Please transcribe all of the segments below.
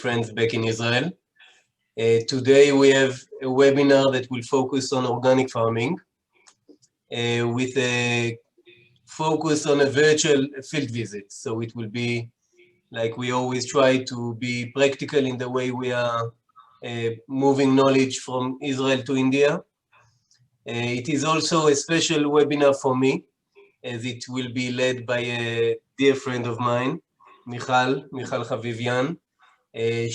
friends back in Israel. Today we have a webinar that will focus on organic farming with a focus on a virtual field visit. So it will be like we always try to be practical in the way we are moving knowledge from Israel to India. It is also a special webinar for me, as it will be led by a dear friend of mine, Michal Havivian.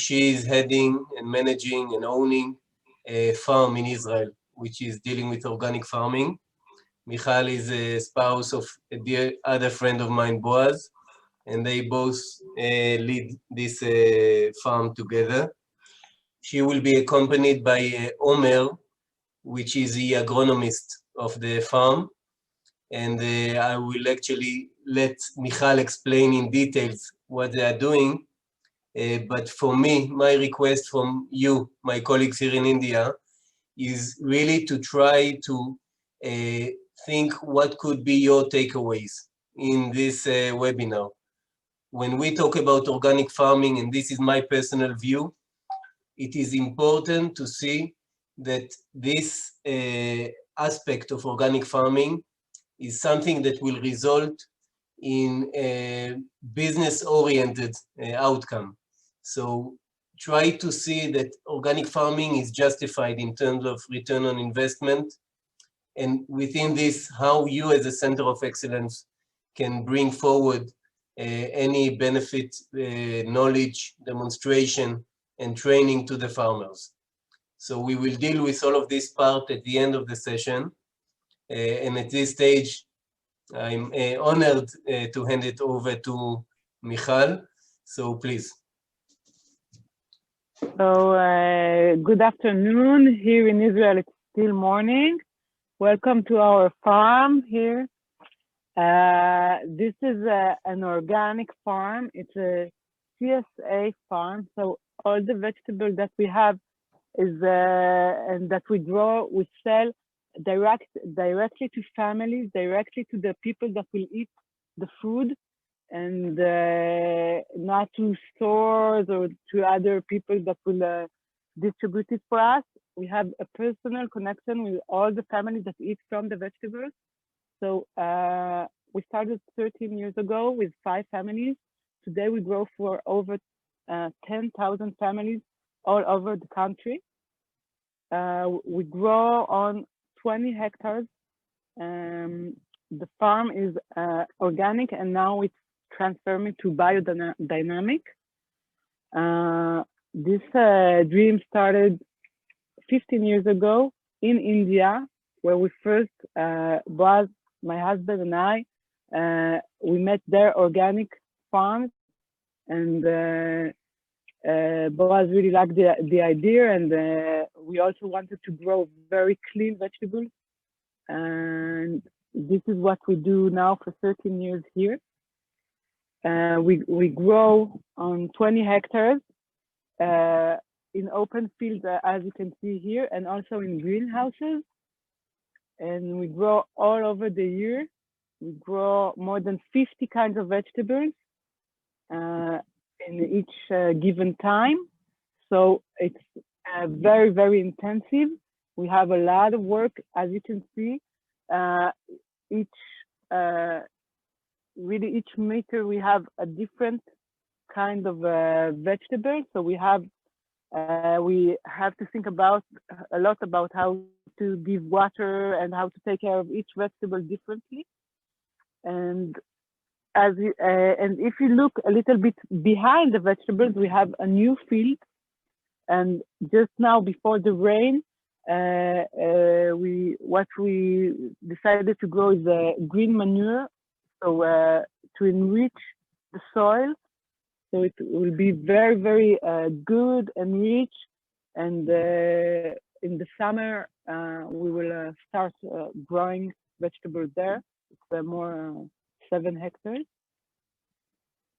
She is heading and managing and owning a farm in Israel, which is dealing with organic farming. Michal is a spouse of a dear other friend of mine, Boaz, and they both lead this farm together. She will be accompanied by Omer, which is the agronomist of the farm. And I will actually let Michal explain in details what they are doing. But for me, my request from you, my colleagues here in India, is really to try to think what could be your takeaways in this webinar. When we talk about organic farming, and this is my personal view, it is important to see that this aspect of organic farming is something that will result in a business-oriented outcome. So try to see that organic farming is justified in terms of return on investment, and within this, how you as a center of excellence can bring forward any benefit, knowledge, demonstration, and training to the farmers. So we will deal with all of this part at the end of the session. And at this stage, I'm honored to hand it over to Michal. So please. So good afternoon. Here in Israel, it's still morning. Welcome to our farm here. This is an organic farm. It's a CSA farm. So all the vegetables that we have is and that we grow, we sell directly to families, directly to the people that will eat the food, and not to stores or to other people that will distribute it for us. We have a personal connection with all the families that eat from the vegetables. So we started 13 years ago with 5 families. Today we grow for over 10,000 families all over the country. We grow on 20 hectares. The farm is organic, and now it's transforming to biodynamic. This dream started 15 years ago in India, where we first, Boaz, my husband and I, we met their organic farms, and Boaz really liked the idea, and we also wanted to grow very clean vegetables. And this is what we do now for 13 years here. We grow on 20 hectares in open fields, as you can see here, and also in greenhouses. And we grow all over the year. We grow more than 50 kinds of vegetables in each given time. So it's very, very intensive. We have a lot of work, as you can see. Each meter we have a different kind of vegetable. So we have to think about a lot about how to give water and how to take care of each vegetable differently. And if you look a little bit behind the vegetables, we have a new field. And just now before the rain, what we decided to grow is green manure, so to enrich the soil, so it will be very, very good and rich. And in the summer, we will start growing vegetables there. It's more 7 hectares.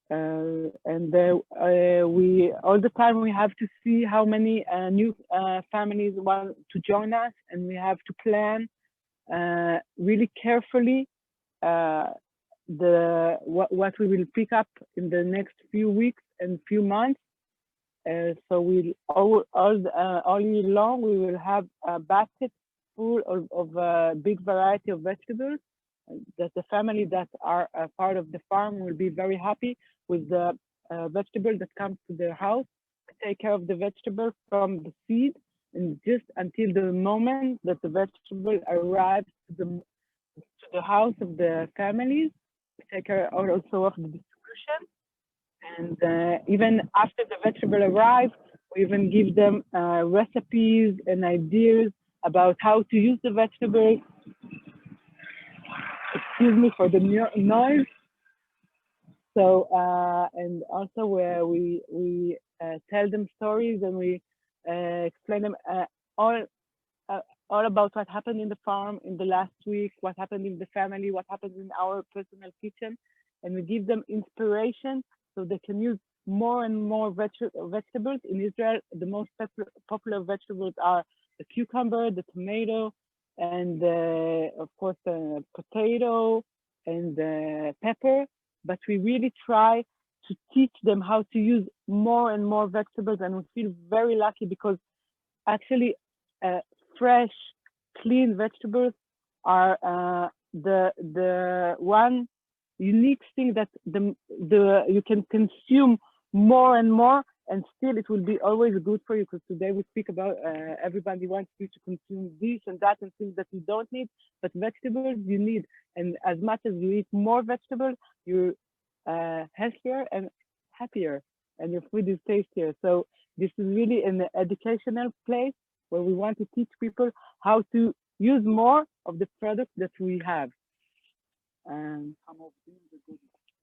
And we all the time we have to see how many new families want to join us, and we have to plan really carefully what we will pick up in the next few weeks and few months, So we'll all year long we will have a basket full of a big variety of vegetables. That the family that are a part of the farm will be very happy with the vegetable that comes to their house. We take care of the vegetable from the seed and just until the moment that the vegetable arrives to the house of the families. We take care also of the distribution. And even after the vegetable arrives, we even give them recipes and ideas about how to use the vegetables. Excuse me for the noise. So, and also where we tell them stories and we explain them all about what happened in the farm in the last week, what happened in the family, what happened in our personal kitchen, and we give them inspiration so they can use more and more vegetables. In Israel, the most popular vegetables are the cucumber, the tomato, and of course the potato and the pepper. But we really try to teach them how to use more and more vegetables, and we feel very lucky because actually fresh, clean vegetables are the one unique thing that you can consume more and more, and still it will be always good for you. Because today we speak about everybody wants you to consume this and that and things that you don't need, but vegetables you need. And as much as you eat more vegetables, you're healthier and happier, and your food is tastier. So this is really an educational place where we want to teach people how to use more of the products that we have.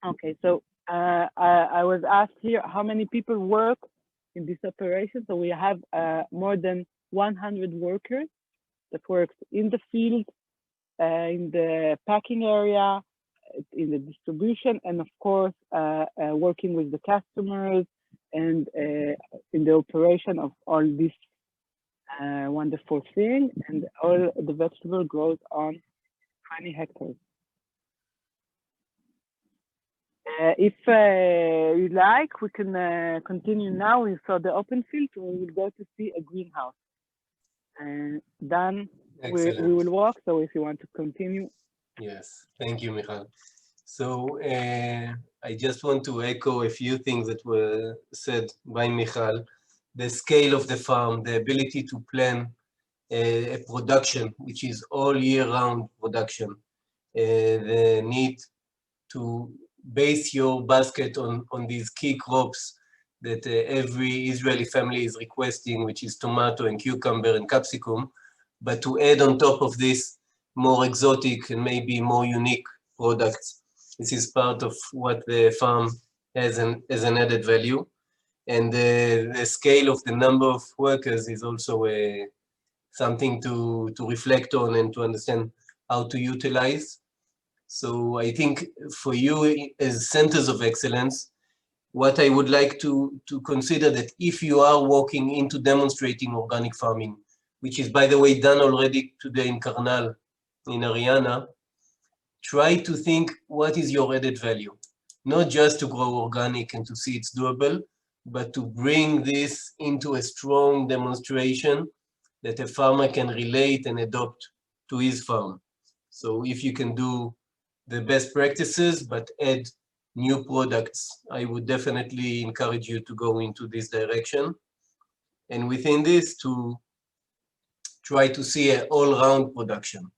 Okay, so I was asked here how many people work in this operation. So we have more than 100 workers that work in the field, in the packing area, in the distribution, and of course, working with the customers and in the operation of all this wonderful thing. And all the vegetable grows on 20 hectares. If you like, we can continue now. We saw the open field, so we will go to see a greenhouse. And then we will walk, so if you want to continue. Yes, thank you, Michal. So I just want to echo a few things that were said by Michal. The scale of the farm, the ability to plan a production, which is all year round production, the need to base your basket on these key crops that every Israeli family is requesting, which is tomato and cucumber and capsicum, but to add on top of this more exotic and maybe more unique products. This is part of what the farm has as an added value. And the scale of the number of workers is also something to reflect on and to understand how to utilize. So I think for you as centers of excellence, what I would like to consider that if you are walking into demonstrating organic farming, which is by the way done already today in Karnal, in Ariana, try to think what is your added value. Not just to grow organic and to see it's doable, but to bring this into a strong demonstration that a farmer can relate and adopt to his farm. So if you can do the best practices, but add new products, I would definitely encourage you to go into this direction. And within this, to try to see an all-round production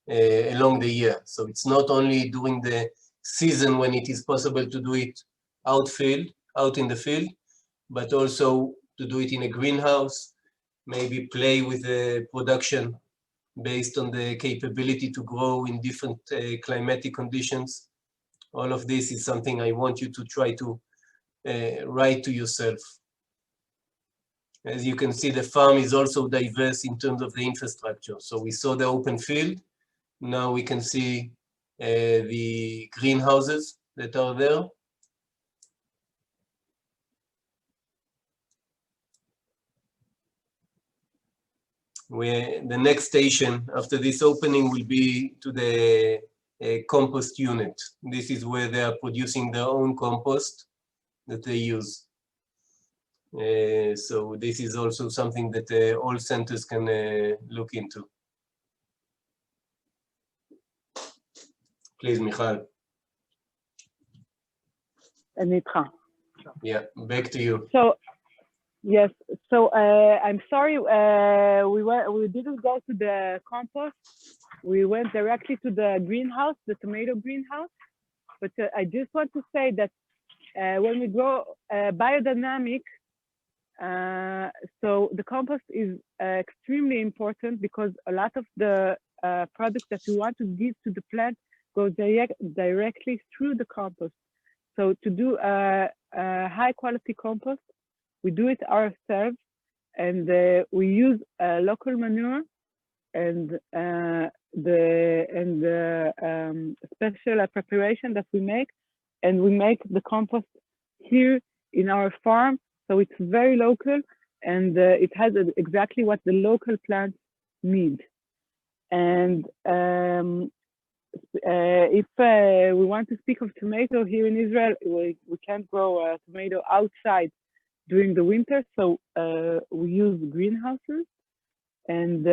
along the year. So it's not only during the season when it is possible to do it out in the field, but also to do it in a greenhouse, maybe play with the production based on the capability to grow in different climatic conditions. All of this is something I want you to try to write to yourself. As you can see, the farm is also diverse in terms of the infrastructure. So we saw the open field. Now we can see the greenhouses that are there. The next station after this opening will be to the compost unit. This is where they are producing their own compost that they use. So this is also something that all centers can look into. Please, Michal. Nitra. Yeah, back to you. So yes, so I'm sorry, we didn't go to the compost. We went directly to the greenhouse, the tomato greenhouse. But I just want to say that when we grow biodynamic, so the compost is extremely important because a lot of the products that we want to give to the plant go directly through the compost. So to do a high quality compost, we do it ourselves, and we use local manure and special preparation that we make, and we make the compost here in our farm. So it's very local, and it has exactly what the local plants need. And if we want to speak of tomato here in Israel, we can't grow tomato outside during the winter, so we use greenhouses. And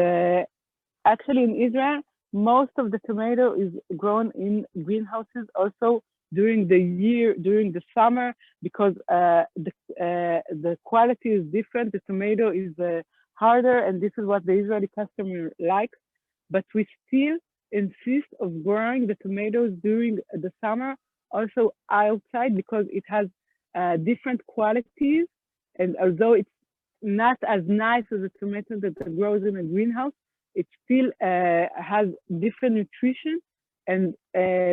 actually in Israel, most of the tomato is grown in greenhouses also during the summer, because the quality is different. The tomato is harder, and this is what the Israeli customer likes. But we still insist of growing the tomatoes during the summer also outside, because it has different qualities. And although it's not as nice as a tomato that grows in a greenhouse, it still has different nutrition, and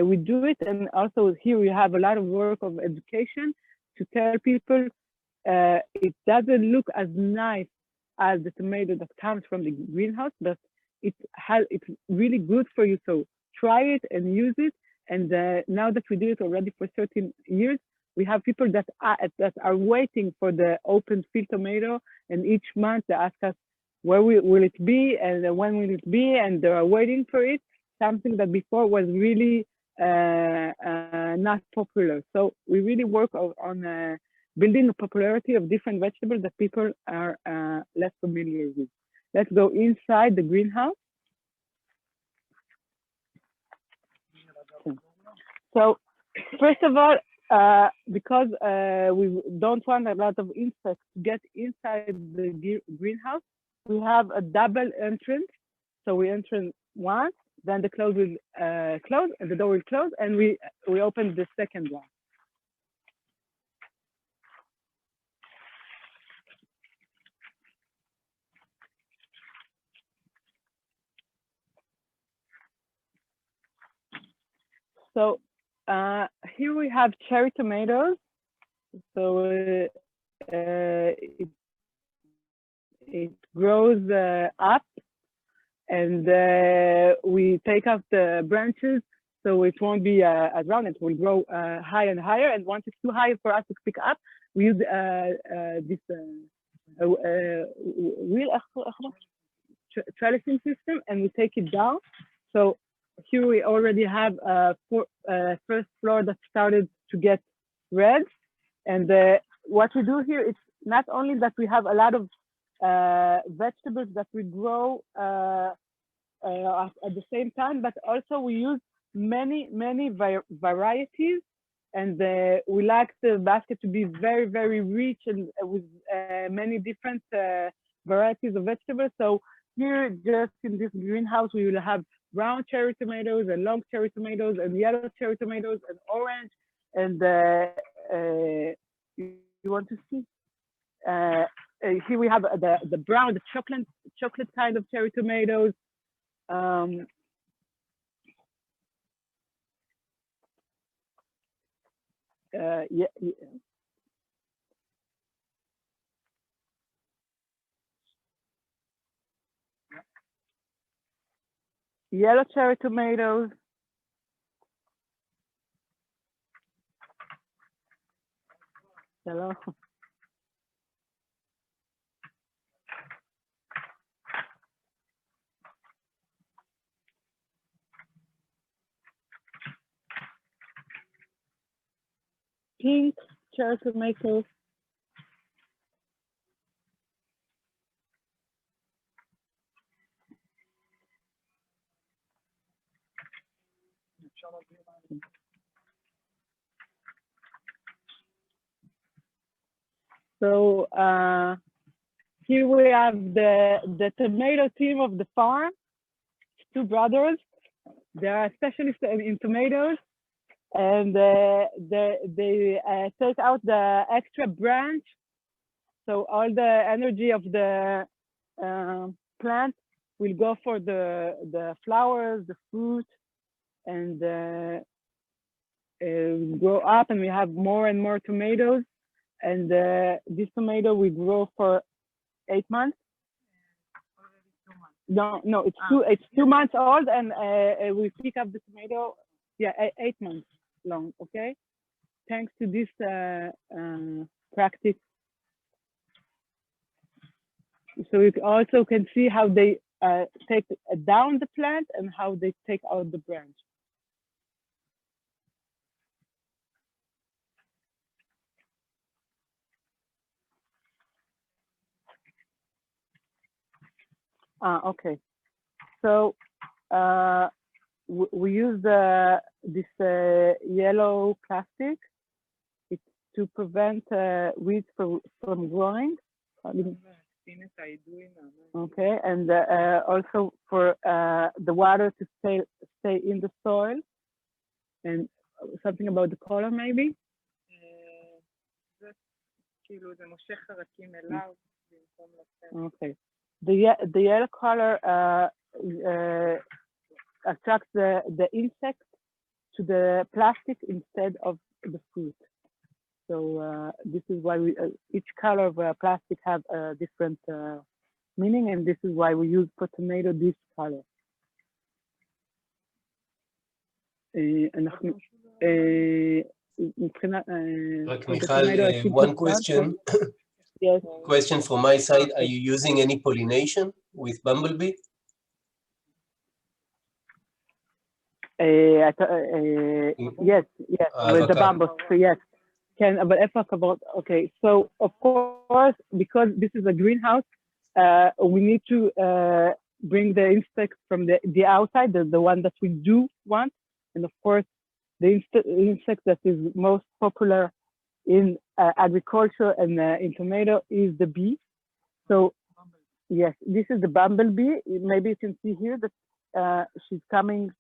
we do it. And also here we have a lot of work of education to tell people it doesn't look as nice as the tomato that comes from the greenhouse, but it's really good for you. So try it and use it. And now that we do it already for 13 years, we have people that are waiting for the open field tomato, and each month they ask us, where will it be and when will it be? And they are waiting for it, something that before was really not popular. So we really work on building the popularity of different vegetables that people are less familiar with. Let's go inside the greenhouse. So first of all, because we don't want a lot of insects to get inside the greenhouse, we have a double entrance. So we enter once, then the close will close, and the door will close, and we open the second one. So here we have cherry tomatoes. So it grows up, and we take out the branches, so it won't be as round. It will grow higher and higher. And once it's too high for us to pick up, we use this wheel trellising system, and we take it down. So here we already have first floor that started to get red. And what we do here, it's not only that we have a lot of vegetables that we grow at the same time, but also we use many varieties. And we like the basket to be very, very rich and with many different varieties of vegetables. So here, just in this greenhouse, we will have brown cherry tomatoes and long cherry tomatoes and yellow cherry tomatoes and orange. And you want to see? Here we have the brown, the chocolate kind of cherry tomatoes. Yeah. Yellow cherry tomatoes. Hello. Pink cherry tomatoes. So here we have the tomato team of the farm, two brothers. They are specialists in tomatoes, and they take out the extra branch. So all the energy of the plant will go for the flowers, the fruit, and grow up, and we have more and more tomatoes. And this tomato we grow for 8 months. No, it's 2 months old, and we pick up the tomato, yeah, 8 months long. Okay, thanks to this practice. So you also can see how they take down the plant and how they take out the branch. Okay. So we use this yellow plastic. It's to prevent weeds from growing. Okay, and also for the water to stay in the soil. And something about the color, maybe? Okay. The yellow color attracts the insect to the plastic instead of the fruit. So this is why each color of plastic have a different meaning, and this is why we use for tomato this color. Michal, one question. Yes. Question from my side. Are you using any pollination with bumblebee? Yes, with the bamboo. So yes, but okay. So of course, because this is a greenhouse, we need to bring the insects from the outside, the one that we do want, and of course, the insect that is most popular in agriculture and in tomato is the bee. So yes, this is the bumblebee. Maybe you can see here that she's coming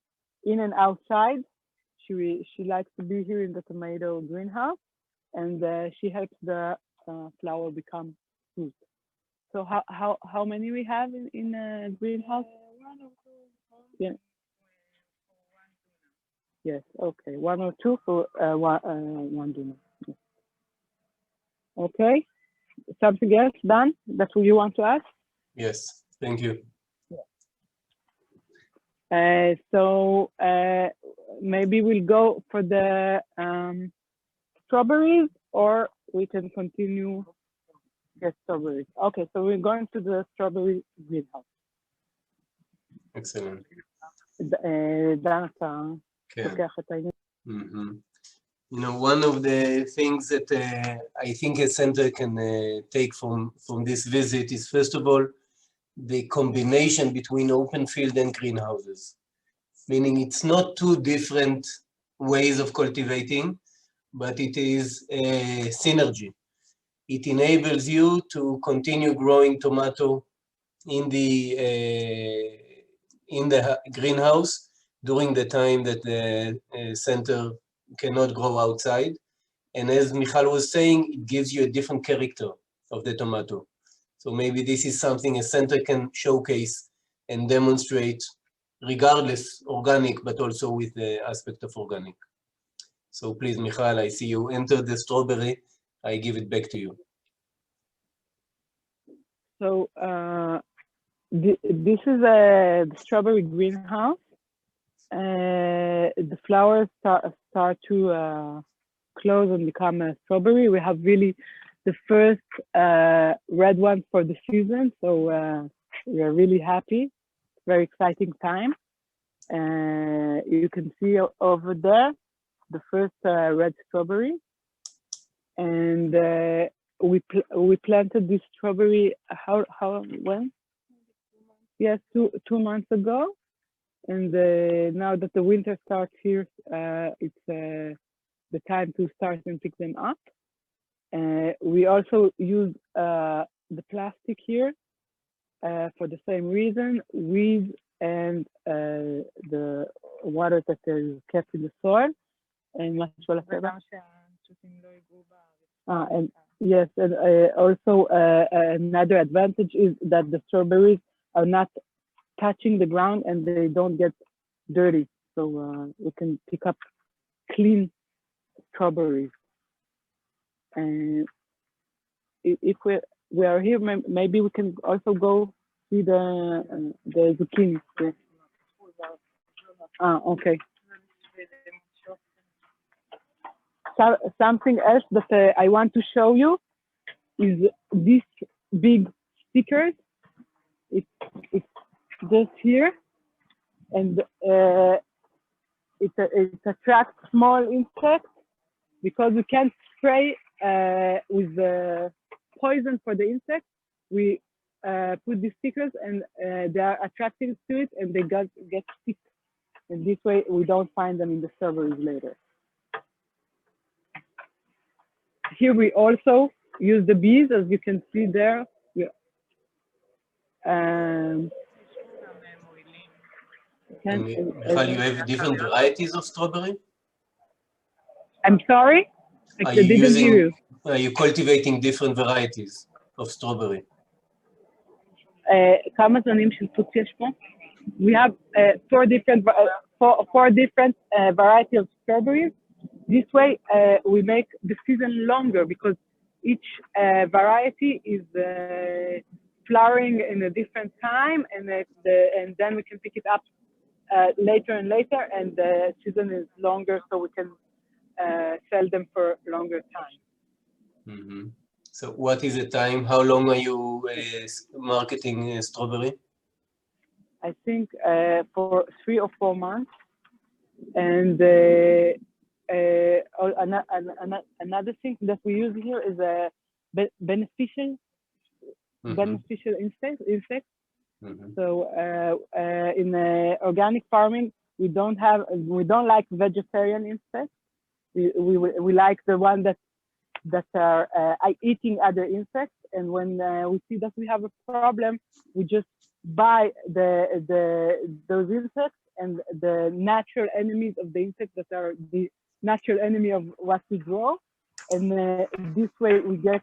in and outside. She likes to be here in the tomato greenhouse, and she helps the flower become fruit. So how many we have in a greenhouse? 1 or 2. Yeah. Yes. Okay. 1 or 2 for one donor. Yes. Okay. Something else, Dan, that you want to ask? Yes. Thank you. So maybe we'll go for the strawberries, or we can continue. Yes, strawberries. Okay, so we're going to the strawberry greenhouse. Excellent. Dan, You know, one of the things that I think a center can take from this visit is, first of all, the combination between open field and greenhouses, meaning it's not two different ways of cultivating, but it is a synergy. It enables you to continue growing tomato in the greenhouse during the time that the center cannot grow outside. And as Michal was saying, it gives you a different character of the tomato. So maybe this is something a center can showcase and demonstrate, regardless organic, but also with the aspect of organic. So please, Michal, I see you entered the strawberry. I give it back to you. So this is the strawberry greenhouse. The flowers start to close and become a strawberry. We have really the first red one for the season, so we are really happy. Very exciting time. You can see over there the first red strawberry, and we planted this strawberry when? Yes, 2 months ago. And now that the winter starts here, it's the time to start and pick them up. We also use the plastic here for the same reason, weeds and the water that is kept in the soil. And and yes, and also another advantage is that the strawberries are not touching the ground and they don't get dirty. So we can pick up clean strawberries. And if we are here, maybe we can also go see the zucchini. Okay. So, something else that I want to show you is these big stickers. It's just here, and it attracts small insects because we can't spray with the poison for the insects. We put these stickers, and they are attracting to it, and they get sick. And this way, we don't find them in the strawberries later. Here we also use the bees, as you can see there. Michal, you have different varieties of strawberry? I'm sorry? I didn't hear you. Are you cultivating different varieties of strawberry? כמה זנים של תות יש פה? We have four different varieties of strawberries. This way, we make the season longer because each variety is flowering in a different time, and then we can pick it up later and later, and the season is longer, so we can sell them for longer time. Mm-hmm. So what is the time? How long are you marketing strawberry? I think for 3 or 4 months. And another thing that we use here is a beneficial insect. Mm-hmm. So in organic farming, we don't like vegetarian insects. We like the one that are eating other insects. And when we see that we have a problem, we just buy those insects and the natural enemies of the insects that are the natural enemy of what we grow. And this way we get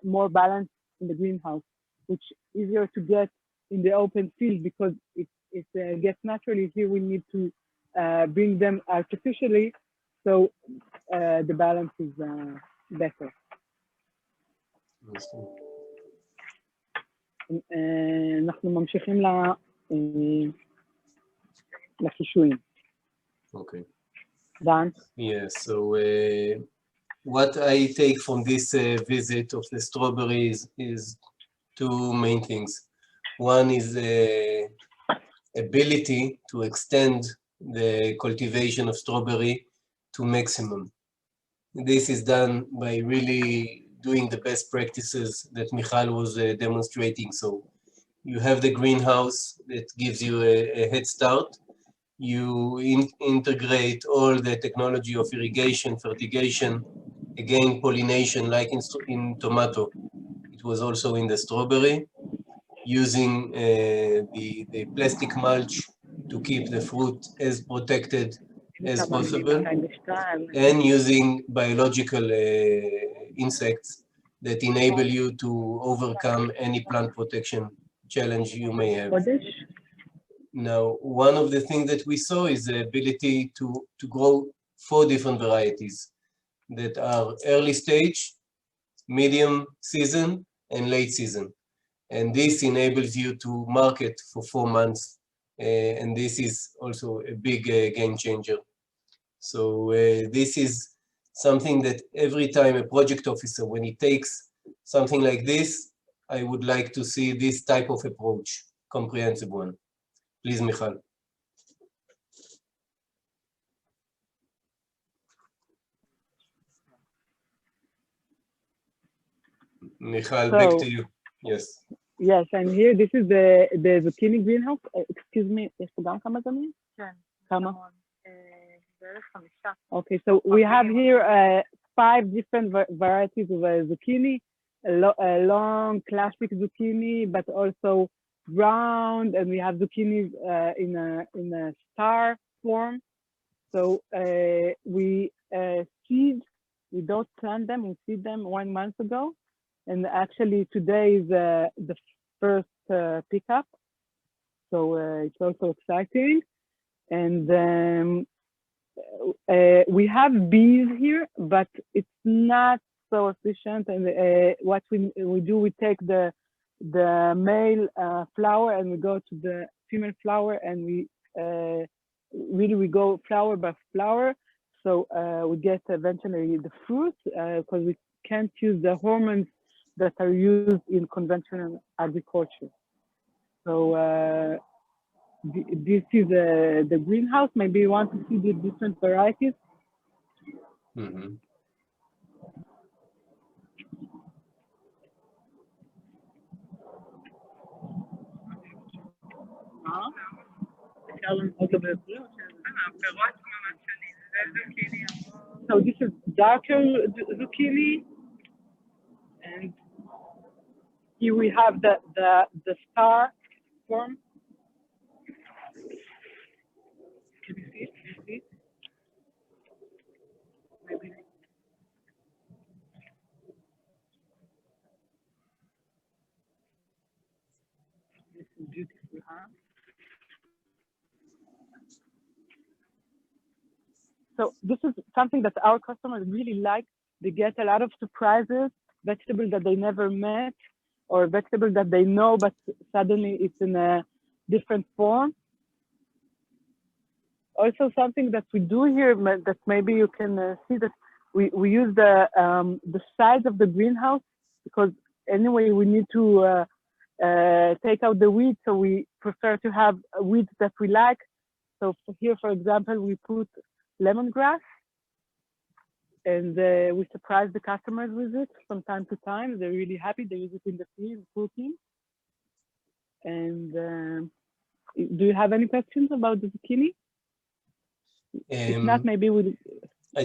more balance in the greenhouse, which is easier to get in the open field because it gets naturally. Here we need to bring them artificially, so the balance is better. אנחנו ממשיכים לקישואים. Okay. Dan? Yes, so what I take from this visit of the strawberries is two main things. One is the ability to extend the cultivation of strawberry to maximum. This is done by really doing the best practices that Michal was demonstrating. So you have the greenhouse that gives you a head start. You integrate all the technology of irrigation, fertigation, again, pollination, like in tomato. It was also in the strawberry, using the plastic mulch to keep the fruit as protected as possible, and using biological insects that enable you to overcome any plant protection challenge you may have. Now, one of the things that we saw is the ability to grow 4 different varieties that are early stage, medium season, and late season. And this enables you to market for 4 months. And this is also a big game changer. So this is something that every time a project officer, when he takes something like this, I would like to see this type of approach, comprehensive one. Please, Michal. Michal, back to you. Yes. Yes, and here this is the zucchini greenhouse. Excuse me, יש פה גם כמה זנים? כן. כמה? בערך 5. Okay, so we have here 5 different varieties of zucchini, a long classic zucchini, but also round, and we have zucchinis in a star form. So we seed, we don't plant them, we seed them 1 month ago. And actually today is the first pickup. So it's also exciting. And we have bees here, but it's not so efficient. And what we do, we take the male flower and we go to the female flower, and we go flower by flower. So we get eventually the fruit because we can't use the hormones that are used in conventional agriculture. So this is the greenhouse. Maybe you want to see the different varieties. Mm-hmm. So this is darker zucchini, and here we have the star form. Can you see it? Can you see it? Maybe. This is beautiful, huh? So this is something that our customers really like. They get a lot of surprises, vegetables that they never met, or vegetables that they know, but suddenly it's in a different form. Also, something that we do here that maybe you can see that we use the size of the greenhouse, because anyway we need to take out the weeds, so we prefer to have weeds that we like. So here, for example, we put lemongrass, and we surprise the customers with it from time to time. They're really happy. They use it in the field cooking. And do you have any questions about the zucchini? If not, maybe we'll...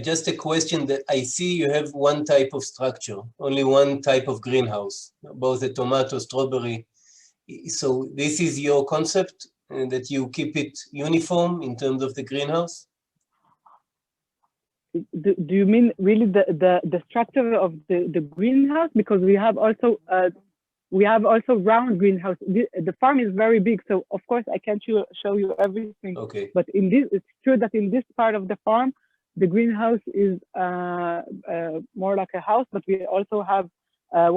Just a question that I see you have one type of structure, only one type of greenhouse, both the tomato, strawberry. So this is your concept, that you keep it uniform in terms of the greenhouse? Do you mean really the structure of the greenhouse? Because we have also round greenhouse. The farm is very big, so of course I can't show you everything. Okay. But in this, it's true that in this part of the farm, the greenhouse is more like a house, but we also have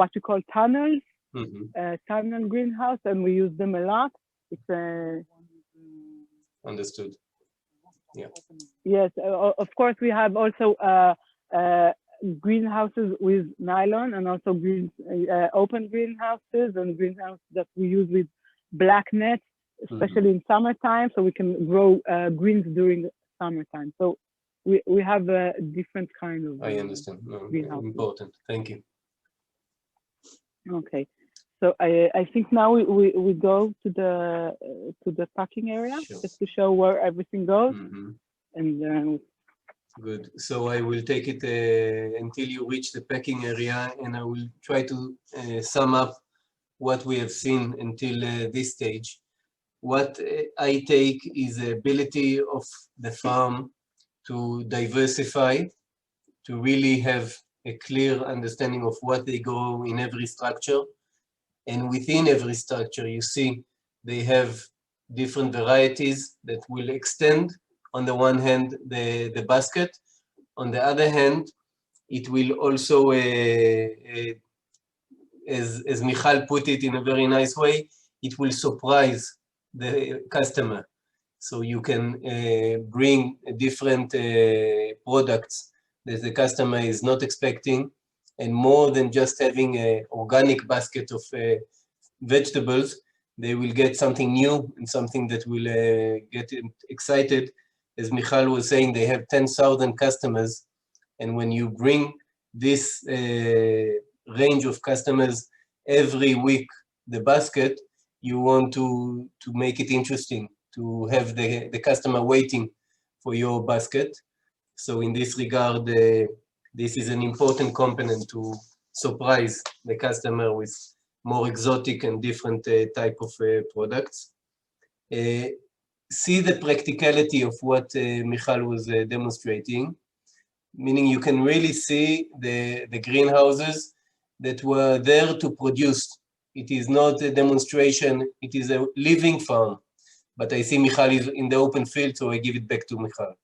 what we call tunnels, tunnel greenhouse, and we use them a lot. It's Understood. Yeah. Yes, of course we have also greenhouses with nylon, and also open greenhouses, and greenhouses that we use with black nets, especially in summertime, so we can grow greens during summertime. So we have a different kind of I understand. Important. Thank you. Okay. So I think now we go to the packing area, sure, just to show where everything goes. And good. So I will take it until you reach the packing area, and I will try to sum up what we have seen until this stage. What I take is the ability of the farm to diversify, to really have a clear understanding of what they go in every structure. And within every structure, you see they have different varieties that will extend, on the one hand, the basket. On the other hand, it will also, as Michal put it in a very nice way, it will surprise the customer. So you can bring different products that the customer is not expecting, and more than just having an organic basket of vegetables, they will get something new and something that will get excited. As Michal was saying, they have 10,000 customers, and when you bring this range of customers every week, the basket, you want to make it interesting, to have the customer waiting for your basket. So in this regard, the This is an important component to surprise the customer with more exotic and different type of products. See the practicality of what Michal was demonstrating, meaning you can really see the greenhouses that were there to produce. It is not a demonstration, it is a living farm. But I see Michal is in the open field, so I give it back to Michal.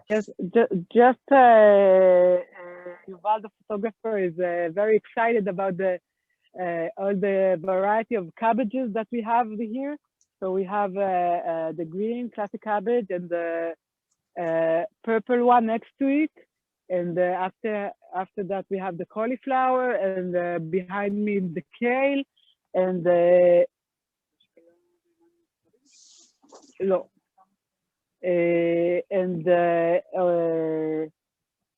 Yes, just Yuval, the photographer, is very excited about all the variety of cabbages that we have here. So we have the green classic cabbage and the purple one next to it. And after that, we have the cauliflower, and behind me, the kale, and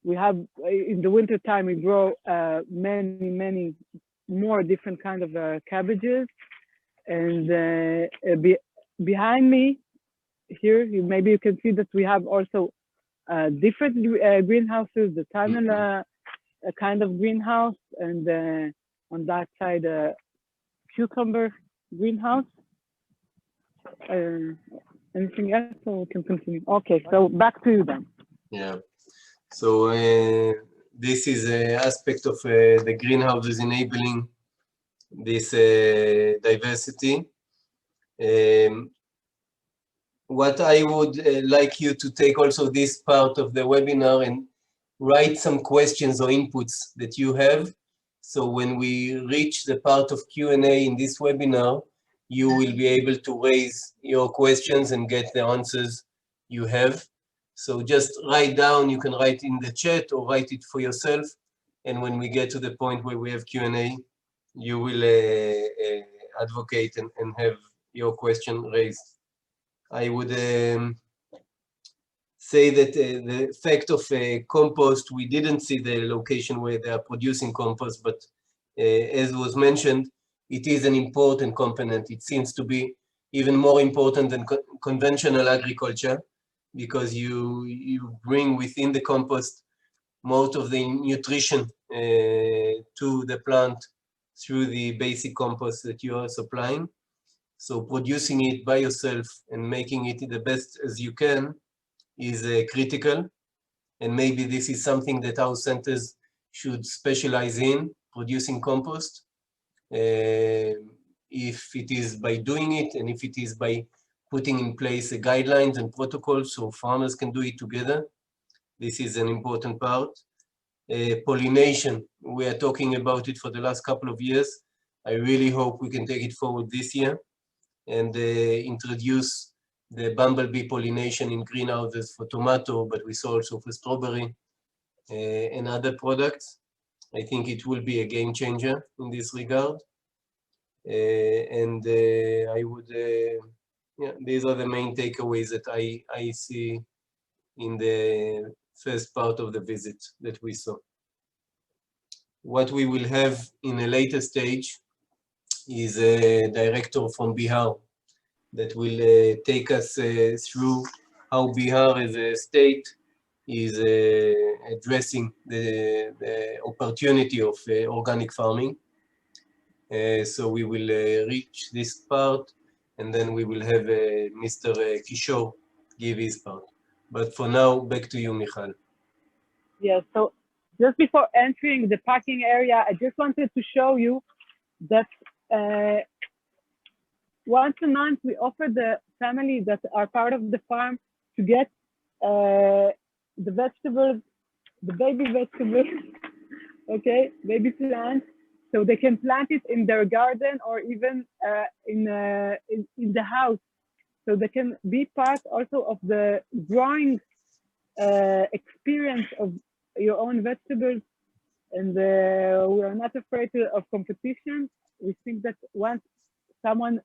we have, in the winter time, we grow many more different kind of cabbages. And behind me here, maybe you can see that we have also different greenhouses, the tunnel kind of greenhouse, and on that side, a cucumber greenhouse. Anything else, or we can continue? Okay, so back to you then. Yeah. So this is an aspect of the greenhouses enabling this diversity. What I would like you to take also this part of the webinar and write some questions or inputs that you have. So when we reach the part of Q&A in this webinar, you will be able to raise your questions and get the answers you have. So just write down, you can write in the chat or write it for yourself. And when we get to the point where we have Q&A, you will advocate and have your question raised. I would say that the fact of compost, we didn't see the location where they are producing compost, but as was mentioned, it is an important component. It seems to be even more important than conventional agriculture, because you bring within the compost most of the nutrition to the plant through the basic compost that you are supplying. So producing it by yourself and making it the best as you can is critical. And maybe this is something that our centers should specialize in, producing compost. If it is by doing it, and if it is by putting in place guidelines and protocols so farmers can do it together, this is an important part. Pollination, we are talking about it for the last couple of years. I really hope we can take it forward this year and introduce the bumblebee pollination in greenhouses for tomato, but we saw also for strawberry and other products. I think it will be a game changer in this regard. I would, yeah, these are the main takeaways that I see in the first part of the visit that we saw. What we will have in a later stage is a director from Bihar that will take us through how Bihar as a state is addressing the opportunity of organic farming. So we will reach this part, and then we will have Mr. Kishore give his part. But for now, back to you, Michal. Yeah, so just before entering the packing area, I just wanted to show you that once a month we offer the family that are part of the farm to get the vegetables, the baby vegetables, okay, baby plants, so they can plant it in their garden or even in the house. So they can be part also of the growing experience of your own vegetables. And we are not afraid of competition. We think that once someone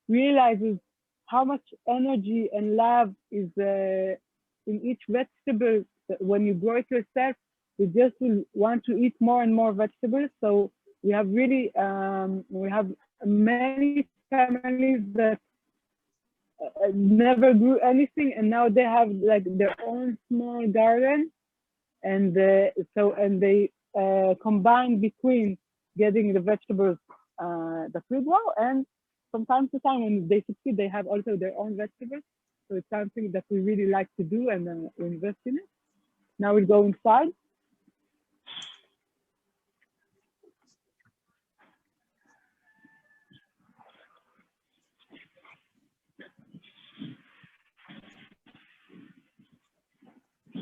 realizes how much energy and love is in each vegetable, when you grow it yourself, you just will want to eat more and more vegetables. So we have really, we have many families that never grew anything, and now they have like their own small garden, and they combine between getting the vegetables that we grow, and from time to time, when they succeed, they have also their own vegetables. So it's something that we really like to do, and invest in it. Now we'll go inside.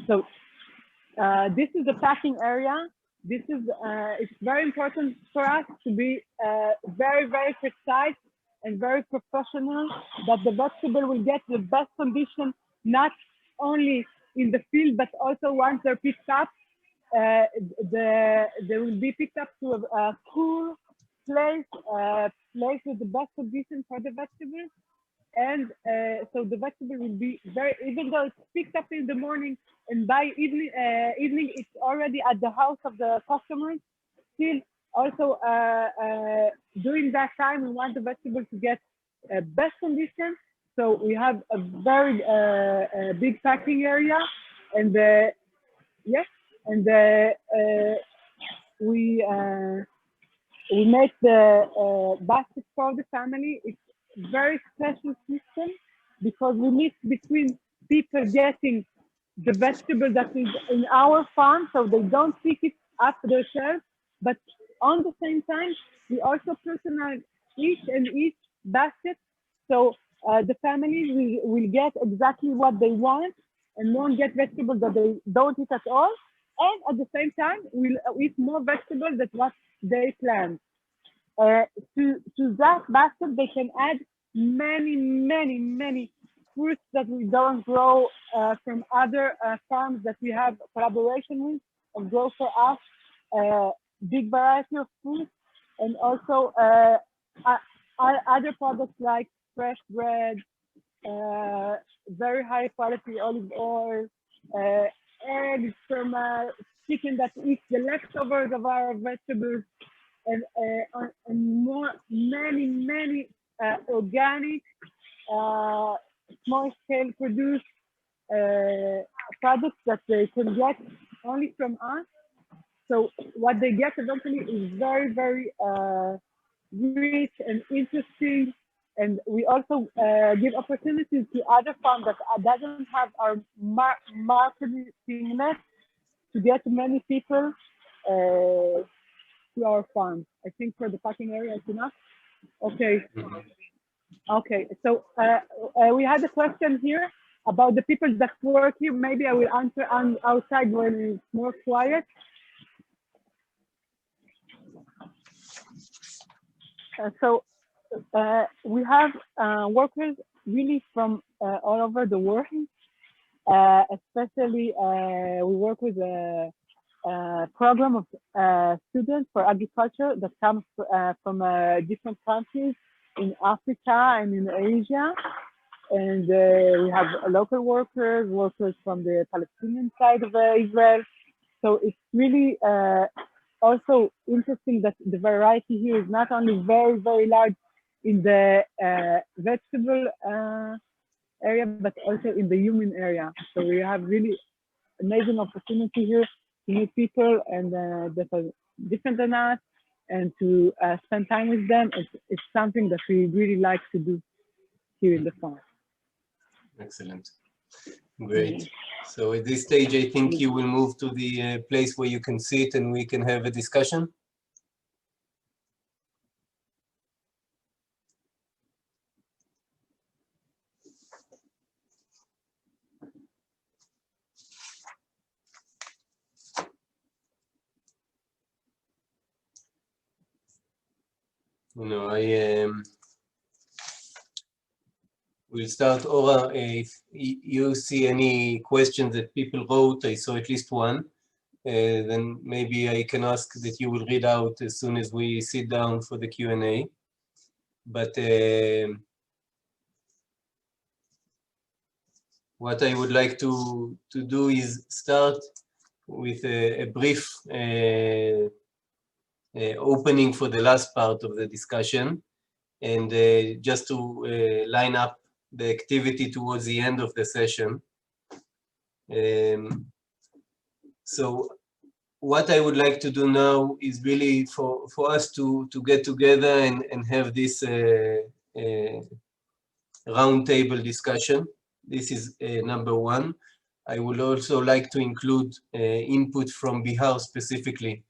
So this is the packing area. This is it's very important for us to be very, very precise and very professional, that the vegetable will get the best condition, not only in the field, but also once they're picked up. They will be picked up to a cool place, place with the best condition for the vegetables. And so the vegetable will be very, even though it's picked up in the morning and by evening it's already at the house of the customers, still also during that time we want the vegetable to get best condition. So we have a very big packing area, and yes, and we make the basket for the family. It's very special system because we mix between people getting the vegetable that is in our farm, so they don't pick it up themselves, but on the same time we also personalize each basket, so the families will get exactly what they want and won't get vegetables that they don't eat at all, and at the same time we'll eat more vegetables than what they planned. To that basket, they can add many fruits that we don't grow from other farms that we have collaboration with and grow for us. Big variety of fruits, and also other products like fresh bread, very high quality olive oil, eggs from chicken that eats the leftovers of our vegetables, and more many organic small scale produced products that they can get only from us. So what they get eventually is very rich and interesting, and we also give opportunities to other farms that doesn't have our marketing net to get many people to our farm. I think for the packing area it's enough. Okay. Okay. So we had a question here about the people that work here. Maybe I will answer outside when it's more quiet. So we have workers really from all over the world. Especially we work with a program of students for agriculture that comes from different countries in Africa and in Asia. And we have local workers from the Palestinian side of Israel. So it's really also interesting that the variety here is not only very large in the vegetable area, but also in the human area. So we have really amazing opportunity here to meet people and that are different than us, and to spend time with them. It's something that we really like to do here in the farm. Excellent. Great. So at this stage, I think you will move to the place where you can sit and we can have a discussion. We'll start. Ora, if you see any questions that people wrote, I saw at least one, then maybe I can ask that you will read out as soon as we sit down for the Q&A. But what I would like to do is start with a brief opening for the last part of the discussion, and just to line up the activity towards the end of the session. So what I would like to do now is really for us to get together and have this roundtable discussion. This is number one. I would also like to include input from Bihar specifically,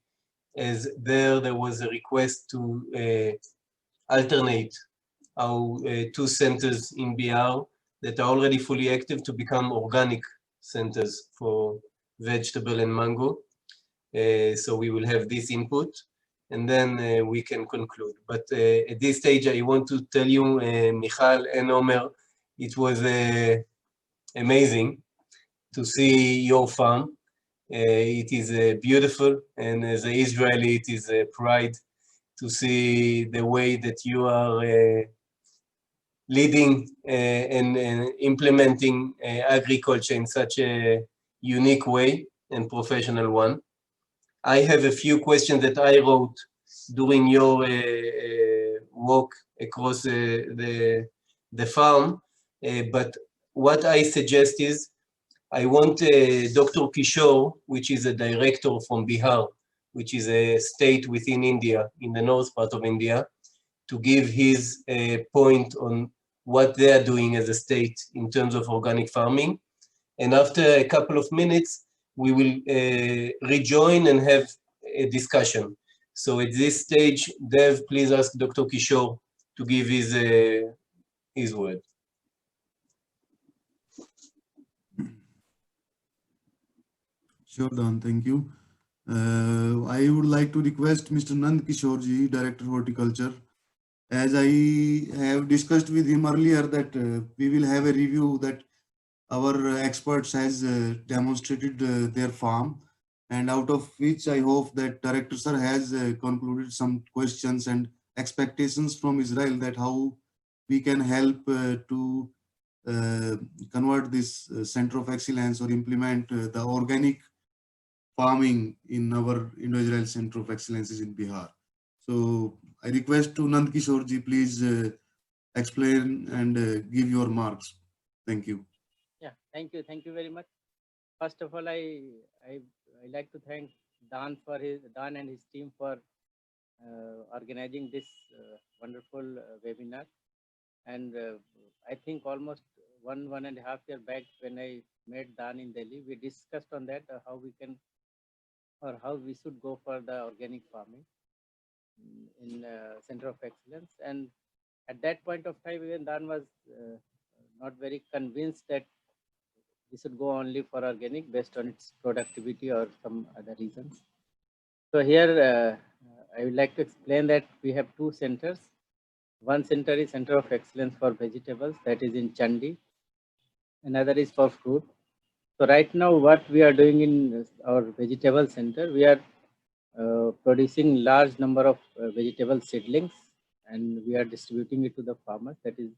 as there was a request to alternate our two centers in Bihar that are already fully active to become organic centers for vegetable and mango. So we will have this input and then we can conclude. But at this stage, I want to tell you, Michal and Omer, it was amazing to see your farm. It is beautiful, and as an Israeli, it is a pride to see the way that you are leading and implementing agriculture in such a unique way and professional one. I have a few questions that I wrote during your walk across the farm, but what I suggest is I want Dr. Kishore, which is a director from Bihar, which is a state within India, in the north part of India, to give his point on what they are doing as a state in terms of organic farming. And after a couple of minutes, we will rejoin and have a discussion. So at this stage, Dev, please ask Dr. Kishore to give his word. Sure, Dan, thank you. I would like to request Mr. Nand Kishore ji, Director Horticulture, as I have discussed with him earlier that we will have a review that our experts has demonstrated their farm, and out of which I hope that Director Sir has concluded some questions and expectations from Israel that how we can help to convert this center of excellence or implement the organic farming in our Indo-Israel Center of Excellences in Bihar. So I request to Nand Kishore ji, please explain and give your marks. Thank you. Yeah, thank you. Thank you very much. First of all, I like to thank Dan and his team for organizing this wonderful webinar. And I think almost one and a half year back when I met Dan in Delhi, we discussed on that how we can or how we should go for the organic farming in Center of Excellence. And at that point of time, even Dan was not very convinced that we should go only for organic based on its productivity or some other reasons. So here I would like to explain that we have two centers. One center is Center of Excellence for Vegetables, that is in Chandi. Another is for fruit. So right now what we are doing in our vegetable center, we are producing large number of vegetable seedlings, and we are distributing it to the farmers. That is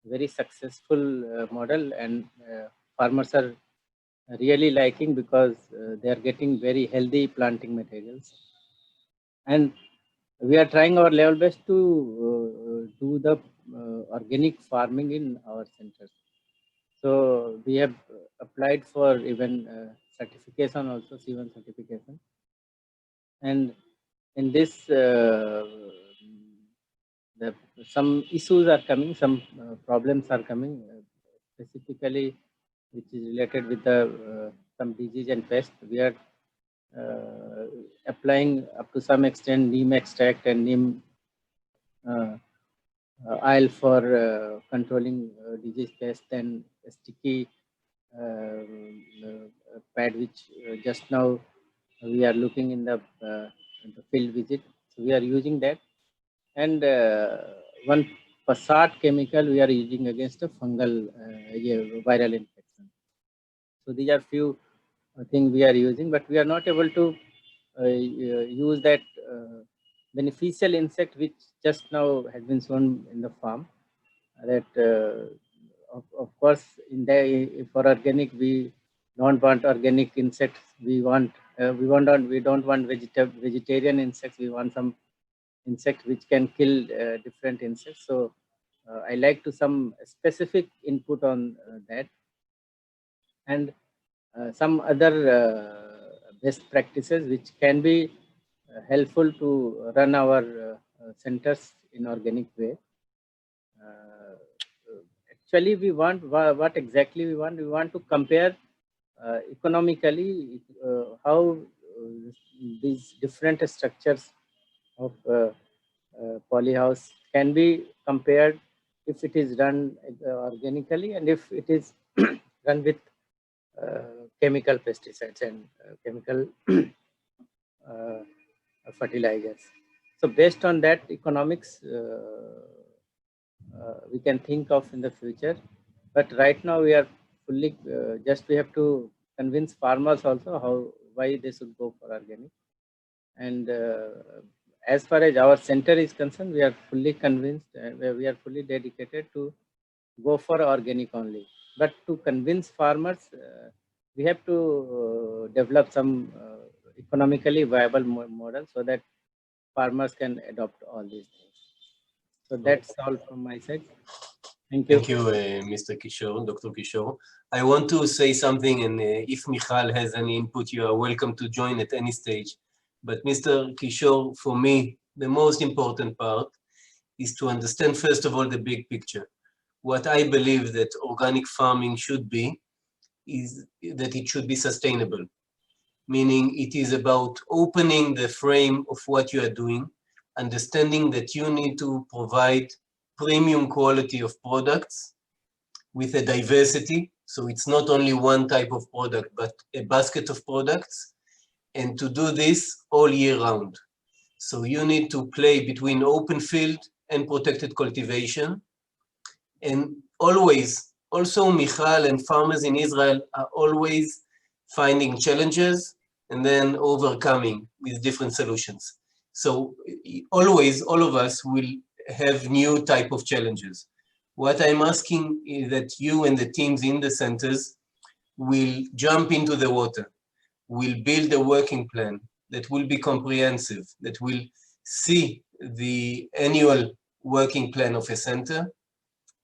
very successful model, and farmers are really liking because they are getting very healthy planting materials. And we are trying our level best to do the organic farming in our centers. So we have applied for even certification also, C1 certification. And in this, some issues are coming, some problems are coming, specifically which is related with the some disease and pest. We are applying up to some extent neem extract and neem oil for controlling disease pest, and sticky pad, which just now we are looking in the field visit. So we are using that, and one Passat chemical we are using against a fungal viral infection. So these are few things we are using, but we are not able to use that beneficial insect which just now has been shown in the farm. That of course in the for organic we don't want organic insects. We don't want vegetarian insects. We want some insect which can kill different insects. So I like to some specific input on that, and some other best practices which can be helpful to run our centers in organic way. Actually, we want what exactly we want. We want to compare economically how these different structures of polyhouse can be compared if it is done organically and if it is done with chemical pesticides and chemical fertilizers. So based on that economics, we can think of in the future. But right now we are fully, just we have to convince farmers also why they should go for organic. And as far as our center is concerned, we are fully convinced and we are fully dedicated to go for organic only. But to convince farmers, we have to develop some economically viable model so that farmers can adopt all these things. So that's all from my side. Thank you. Thank you, Mr. Kishore, Dr. Kishore. I want to say something, and if Michal has any input, you are welcome to join at any stage. But Mr. Kishore, for me, the most important part is to understand, first of all, the big picture. What I believe that organic farming should be is that it should be sustainable, meaning it is about opening the frame of what you are doing, understanding that you need to provide premium quality of products with a diversity. So it's not only one type of product, but a basket of products, and to do this all year round. So you need to play between open field and protected cultivation. And always, also Michal and farmers in Israel are always finding challenges and then overcoming with different solutions. So always, all of us will have new type of challenges. What I'm asking is that you and the teams in the centers will jump into the water, will build a working plan that will be comprehensive, that will see the annual working plan of a center,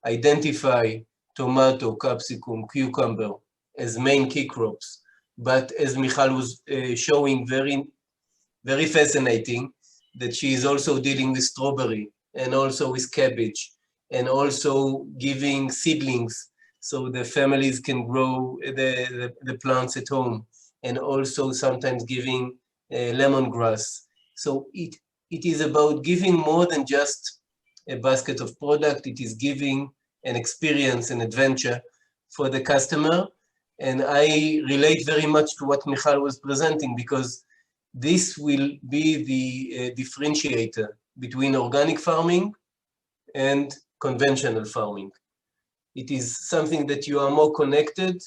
identify tomato, capsicum, cucumber as main key crops. But as Michal was showing, very fascinating, that she is also dealing with strawberry and also with cabbage and also giving seedlings so the families can grow the plants at home, and also sometimes giving lemongrass. So it is about giving more than just a basket of product. It is giving an experience, an adventure for the customer. And I relate very much to what Michal was presenting, because this will be the differentiator between organic farming and conventional farming. It is something that you are more connected,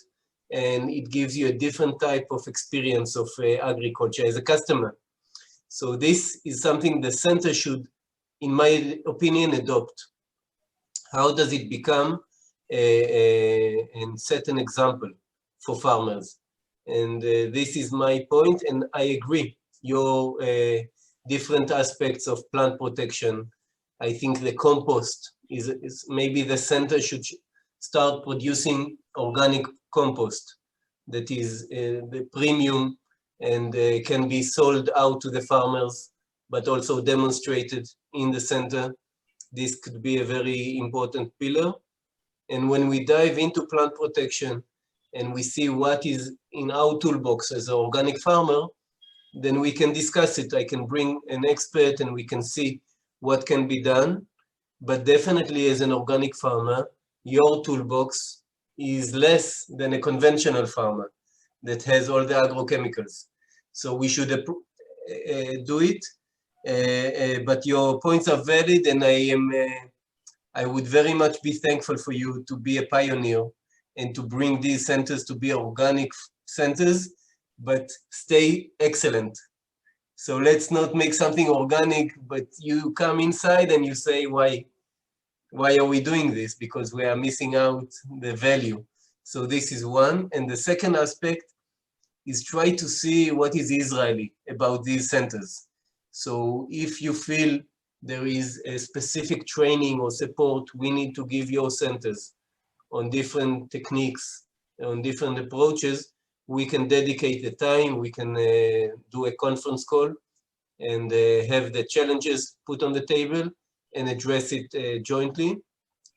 and it gives you a different type of experience of agriculture as a customer. So this is something the center should, in my opinion, adopt. How does it become and set an example for farmers? And this is my point, and I agree. Your different aspects of plant protection. I think the compost is maybe the center should start producing organic compost that is the premium and can be sold out to the farmers, but also demonstrated in the center. This could be a very important pillar. And when we dive into plant protection and we see what is in our toolbox as an organic farmer, then we can discuss it. I can bring an expert and we can see what can be done. But definitely as an organic farmer, your toolbox is less than a conventional farmer that has all the agrochemicals. So we should do it. But your points are valid, and I would very much be thankful for you to be a pioneer and to bring these centers to be organic centers, but stay excellent. So let's not make something organic, but you come inside and you say, why are we doing this? Because we are missing out the value. So this is one. And the second aspect is try to see what is Israeli about these centers. So if you feel there is a specific training or support we need to give your centers on different techniques, on different approaches, we can dedicate the time, we can do a conference call and have the challenges put on the table and address it jointly.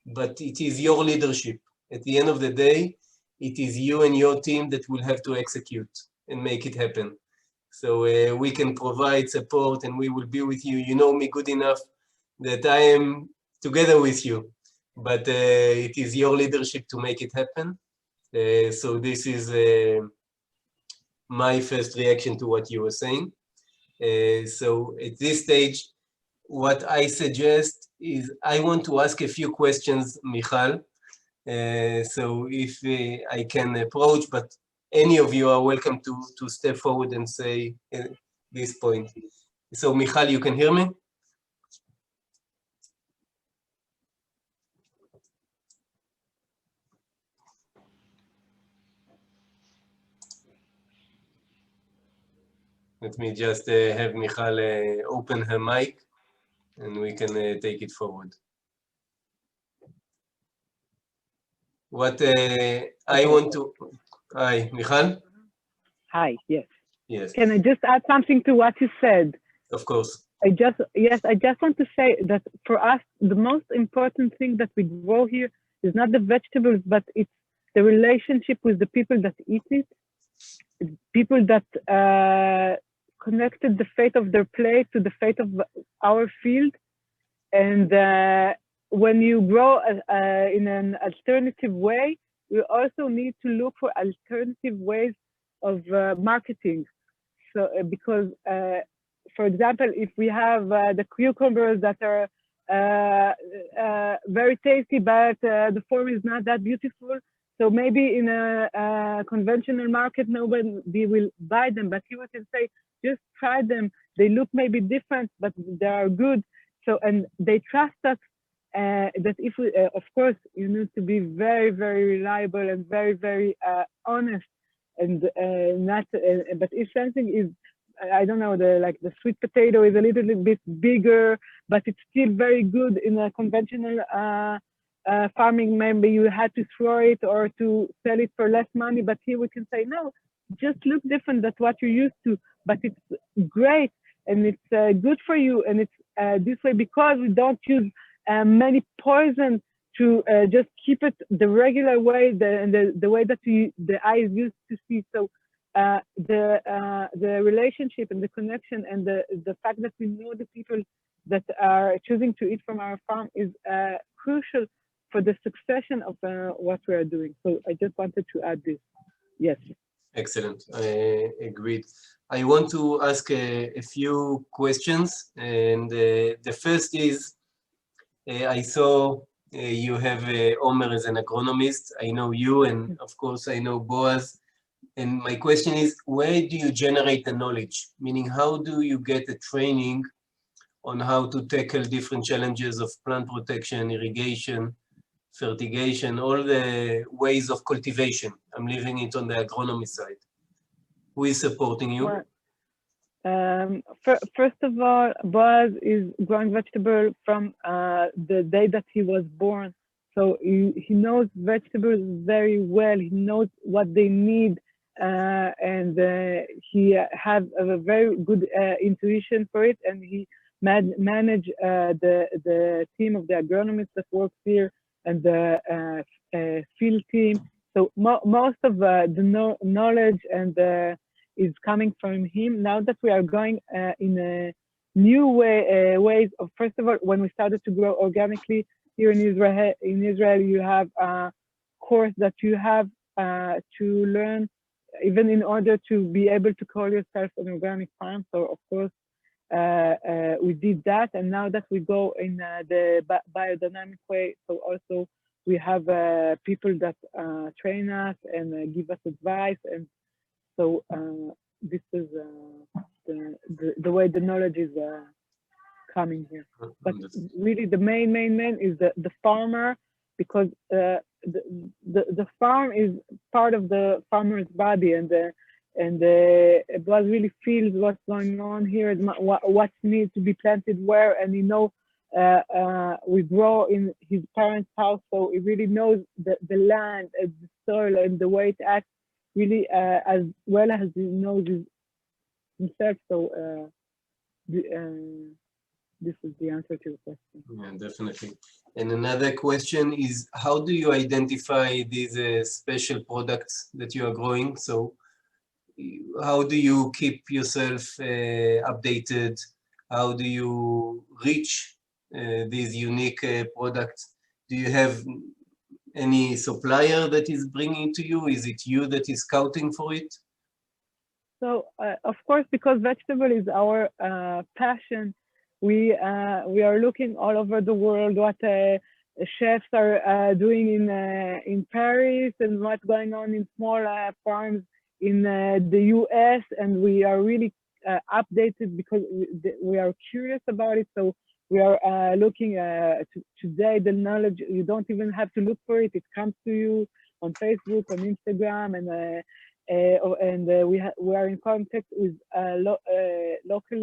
But it is your leadership. At the end of the day, it is you and your team that will have to execute and make it happen. So we can provide support and we will be with you. You know me good enough that I am together with you, but it is your leadership to make it happen. So this is my first reaction to what you were saying. So at this stage, what I suggest is I want to ask a few questions, Michal. So if I can approach, but any of you are welcome to step forward and say this point. So Michal, you can hear me? Let me just have Michal open her mic and we can take it forward. What I want to, hi, Michal? Hi, yes. Yes. Can I just add something to what you said? Of course. I just want to say that for us, the most important thing that we grow here is not the vegetables, but it's the relationship with the people that eat it, people that connected the fate of their plate to the fate of our field. And when you grow in an alternative way, we also need to look for alternative ways of marketing. So because, for example, if we have the cucumbers that are very tasty, but the form is not that beautiful, so maybe in a conventional market, nobody will buy them. But here we can say, just try them. They look maybe different, but they are good. So, and they trust us that if we, of course, you need to be very, very reliable and very, very honest. And not, but if something is, I don't know, the sweet potato is a little bit bigger, but it's still very good in a conventional farming. Maybe you had to throw it or to sell it for less money, but here we can say, no, just look different than what you're used to, but it's great and it's good for you. And it's this way because we don't use many poison to just keep it the regular way, the way that the eye is used to see. So the relationship and the connection and the fact that we know the people that are choosing to eat from our farm is crucial for the succession of what we are doing. So I just wanted to add this. Yes. Excellent. I agreed. I want to ask a few questions. And the first is, I saw you have Omer as an agronomist. I know you, and of course I know Boaz. And my question is, where do you generate the knowledge? Meaning, how do you get the training on how to tackle different challenges of plant protection, irrigation, fertigation, all the ways of cultivation? I'm leaving it on the agronomy side. Who is supporting you? Well, first of all, Boaz is growing vegetable from the day that he was born. So he knows vegetables very well. He knows what they need. And he has a very good intuition for it. And he manage the team of the agronomists that works here and the field team. So most of the knowledge and is coming from him. Now that we are going in a new ways of, first of all, when we started to grow organically here in Israel, you have a course that you have to learn, even in order to be able to call yourself an organic farm. So of course, we did that. And now that we go in the biodynamic way, so also we have people that train us and give us advice. And so this is the way the knowledge is coming here. But really the main is the farmer, because the farm is part of the farmer's body, and Boaz really feels what's going on here, what needs to be planted where, and we grow in his parents' house, so he really knows the land and the soil and the way it acts. really as well as he knows himself. So this is the answer to the question. Yeah, definitely. And another question is, how do you identify these special products that you are growing? So how do you keep yourself updated? How do you reach these unique products? Do you have any supplier that is bringing to you? Is it you that is scouting for it? So of course, because vegetable is our passion, we are looking all over the world what chefs are doing in Paris and what's going on in small farms in the US, and we are really updated because we are curious about it. So we are looking today. The knowledge, you don't even have to look for it; it comes to you on Facebook, on Instagram, and we are in contact with local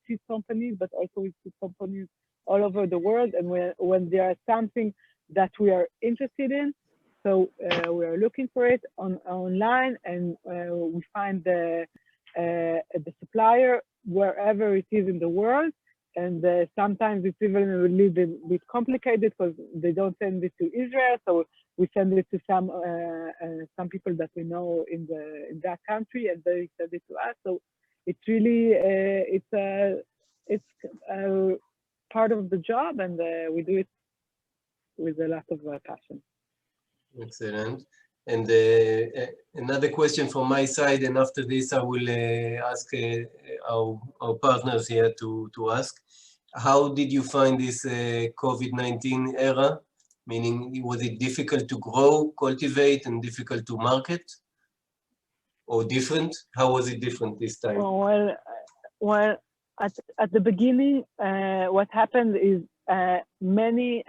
seed companies, but also with seed companies all over the world. And when there is something that we are interested in, so we are looking for it online, and we find the supplier wherever it is in the world. And sometimes it's even a little bit complicated because they don't send it to Israel, so we send it to some people that we know in that country, and they send it to us. So it's really it's part of the job, and we do it with a lot of passion. Excellent. And another question from my side, and after this I will ask our partners here to ask. How did you find this COVID-19 era? Meaning, was it difficult to grow, cultivate, and difficult to market? Or different? How was it different this time? Well, at the beginning, what happened is many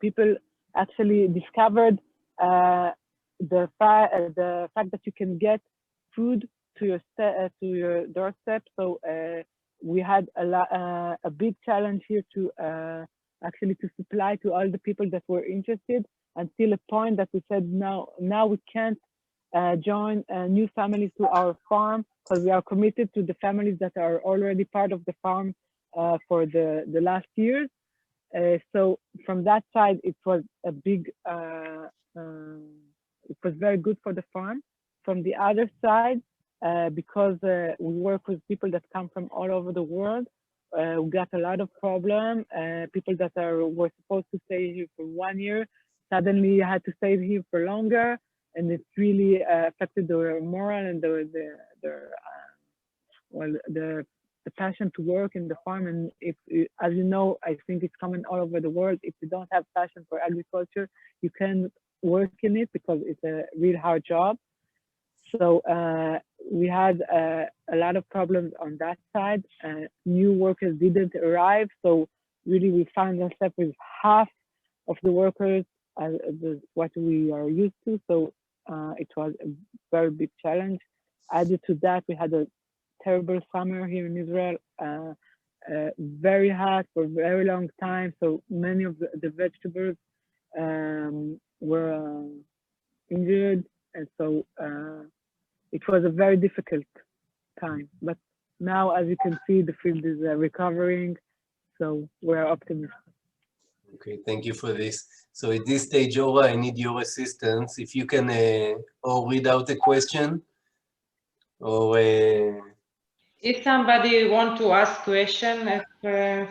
people actually discovered the fact that you can get food to your doorstep. So we had a big challenge here to actually to supply to all the people that were interested, until a point that we said now we can't join new families to our farm, because we are committed to the families that are already part of the farm for the last years. So from that side, it was a big, it was very good for the farm. From the other side, because we work with people that come from all over the world, we got a lot of problems. People that were supposed to stay here for 1 year suddenly had to stay here for longer, and it really affected their moral and the passion to work in the farm. And if, as you know, I think it's common all over the world. If you don't have passion for agriculture, you can work in it because it's a real hard job. So we had a lot of problems on that side. New workers didn't arrive, so really we found ourselves with half of the workers what we are used to. So it was a very big challenge. Added to that, we had a terrible summer here in Israel, very hot for a very long time. So many of the vegetables were injured, and so it was a very difficult time. But now, as you can see, the field is recovering, so we're optimistic. Okay, thank you for this. So at this stage, Ora, I need your assistance. If you can or read out a question, or if somebody want to ask question,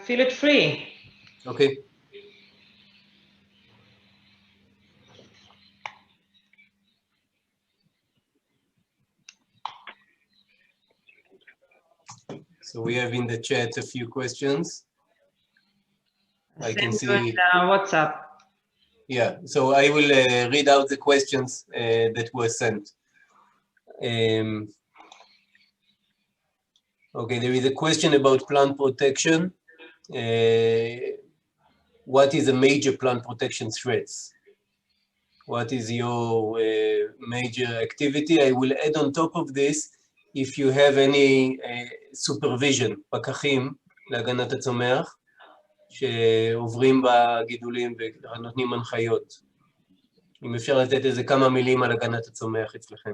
feel it free. okay. So we have in the chat a few questions. I can see WhatsApp. Yeah, so I will read out the questions that were sent. Okay, there is a question about plant protection. What is a major plant protection threats? What is your major activity? I will add on top of this, if you have any supervision, פקחים להגנת הצומח, שעוברים בגידולים ונותנים הנחיות. אם אפשר לתת איזה כמה מילים על הגנת הצומח אצלכם.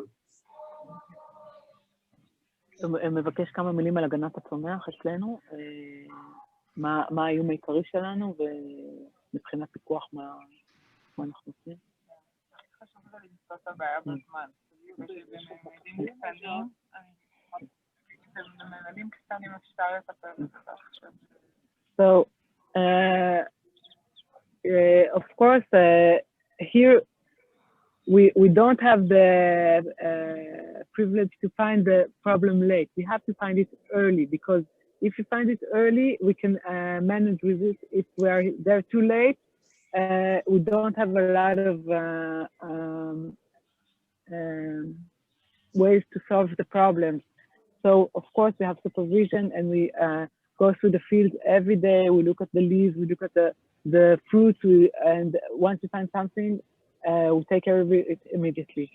מבקש כמה מילים על הגנת הצומח אצלנו, מה האיום העיקרי שלנו, ומבחינת פיקוח מה אנחנו עושים. חשוב זה למצוא את הבעיה בזמן. בממדים קטנים, בממדים קטנים אפשר לטפל בזה. So, of course, here we don't have the privilege to find the problem late. We have to find it early, because if you find it early, we can manage with it. If we're there too late, we don't have a lot of ways to solve the problems. So, of course, we have supervision, and we go through the field every day. We look at the leaves, we look at the fruits, and once we find something, we take care of it immediately.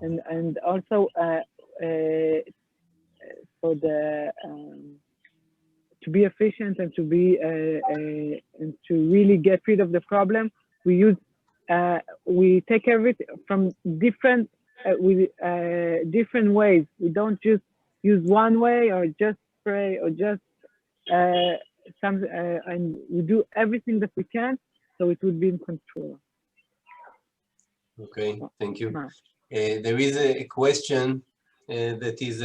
And also for the to be efficient and to be and to really get rid of the problem, we take care of it from different different ways. We don't just use one way or just spray or just and we do everything that we can so it would be in control. Okay, thank you. There is a question that is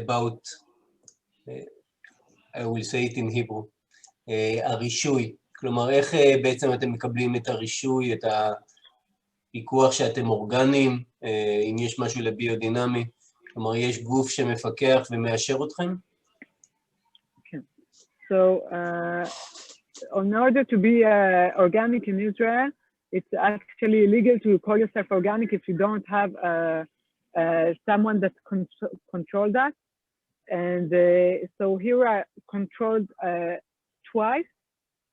about, I will say it in Hebrew, הרישוי. כלומר, איך בעצם אתם מקבלים את הרישוי, את הפיקוח שאתם אורגניים, אם יש משהו לביודינמי, כלומר, יש גוף שמפקח ומאשר אתכם? So, in order to be organic in Israel, it's actually illegal to call yourself organic if you don't have someone that controls that. And so here we are controlled twice,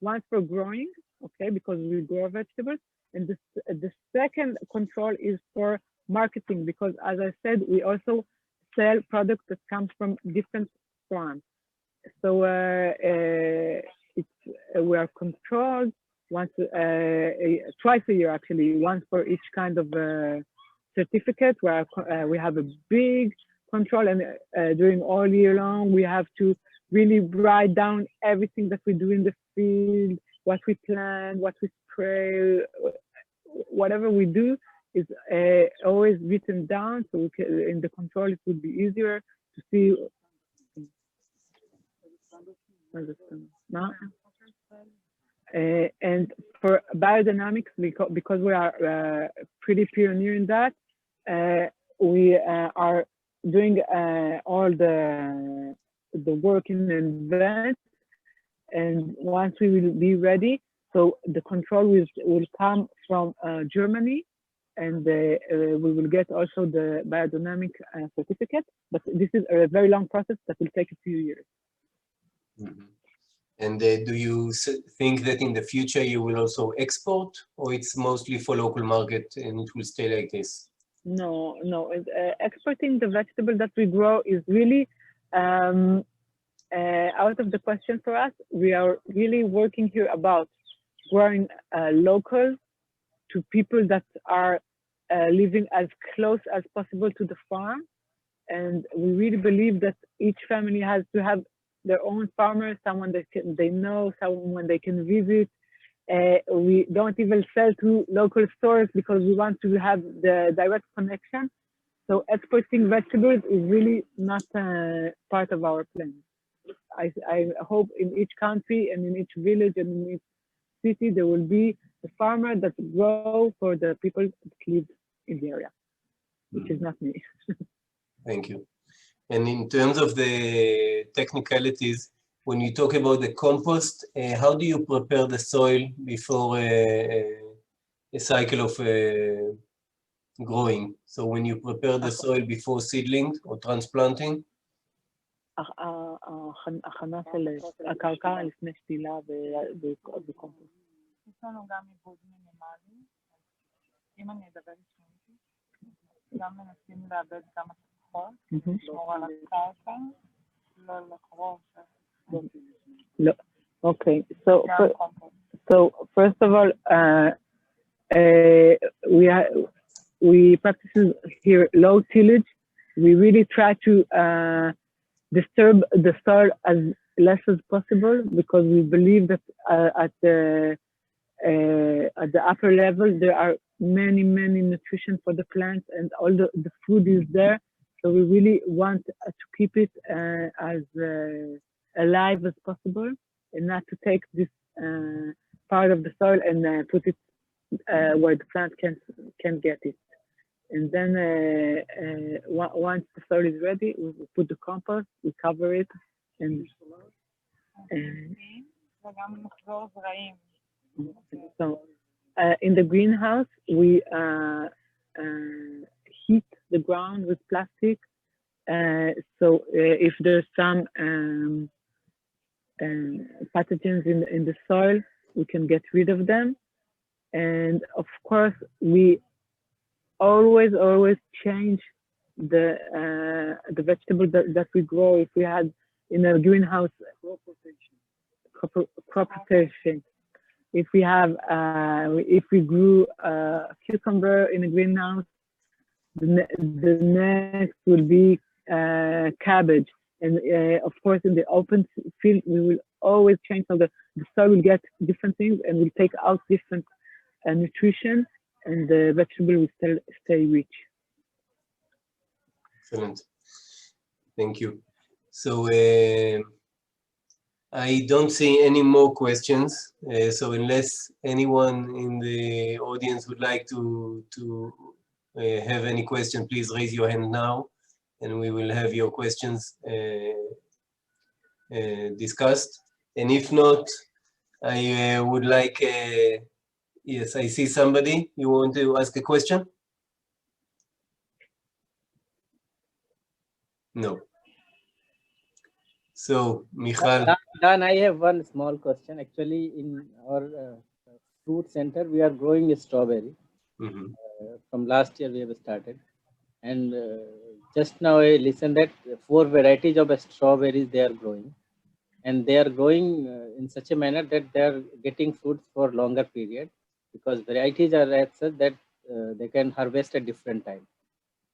once for growing, okay, because we grow vegetables, and the second control is for marketing, because as I said, we also sell products that come from different farms. So we are controlled once, twice a year actually, once for each kind of certificate, where we have a big control, and during all year long we have to really write down everything that we do in the field, what we plant, what we spray, whatever we do is always written down, so we can, in the control it would be easier to see. And for biodynamics, because we are pretty pioneer in that, we are doing all the work in advance, and once we will be ready, so the control will come from Germany, and we will get also the biodynamic certificate, but this is a very long process that will take a few years. Mm-hmm. And do you think that in the future you will also export, or it's mostly for local market and it will stay like this? No. Exporting the vegetable that we grow is really out of the question for us. We are really working here about growing local to people that are living as close as possible to the farm. And we really believe that each family has to have their own farmer, someone that they know, someone they can visit. We don't even sell to local stores because we want to have the direct connection. So exporting vegetables is really not part of our plan. I hope in each country and in each village and in each city there will be a farmer that grow for the people that live in the area, which is not me. Thank you. And in terms of the technicalities, when you talk about the compost, how do you prepare the soil before a cycle of growing? So when you prepare the soil before seedling or transplanting? הכנה של הקרקע לפני שתילה וקומפוסט. יש לנו גם עיבוד מינימלי, אם אני אדבר אישית, גם מנסים לאבד כמה שפחות, לשמור על הקרקע, לא לקרוא. לא, okay. So first of all, we practice here low tillage. We really try to disturb the soil as less as possible because we believe that at the upper level there are many nutrition for the plants and all the food is there. So we really want to keep it as alive as possible and not to take this part of the soil and put it where the plant can get it. And then once the soil is ready, we put the compost, we cover it, and so in the greenhouse we heat the ground with plastic. So if there's some pathogens in the soil, we can get rid of them. And of course, we always change the vegetable that we grow. If we had in a greenhouse crop rotation. If we have if we grew cucumber in a greenhouse, the next will be cabbage. And of course, in the open field, we will always change. So the soil will get different things and will take out different nutrition, and the vegetable will still stay rich. Excellent. Thank you. So I don't see any more questions. So unless anyone in the audience would like to have any question, please raise your hand now, and we will have your questions discussed. And if not, I would like, yes, I see somebody. You want to ask a question? No. So, Michal. Dan, I have one small question. Actually, in our fruit center, we are growing a strawberry. From last year, we have started. And just now I listened that 4 varieties of strawberries they are growing. And they are growing in such a manner that they are getting fruits for longer period, because varieties are at such that they can harvest at different time.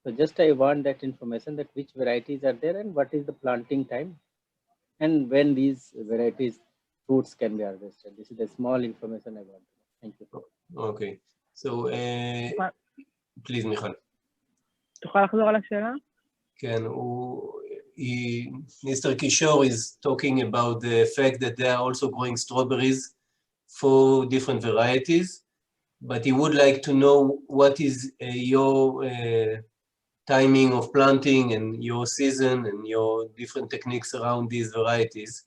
So just I want that information, that which varieties are there and what is the planting time and when these varieties fruits can be harvested. This is the small information I want. Thank you. Okay. So please, Michal. תוכל לחזור על השאלה? כן, Mr. Kishore is talking about the fact that they are also growing strawberries for different varieties, but he would like to know what is your timing of planting and your season and your different techniques around these varieties,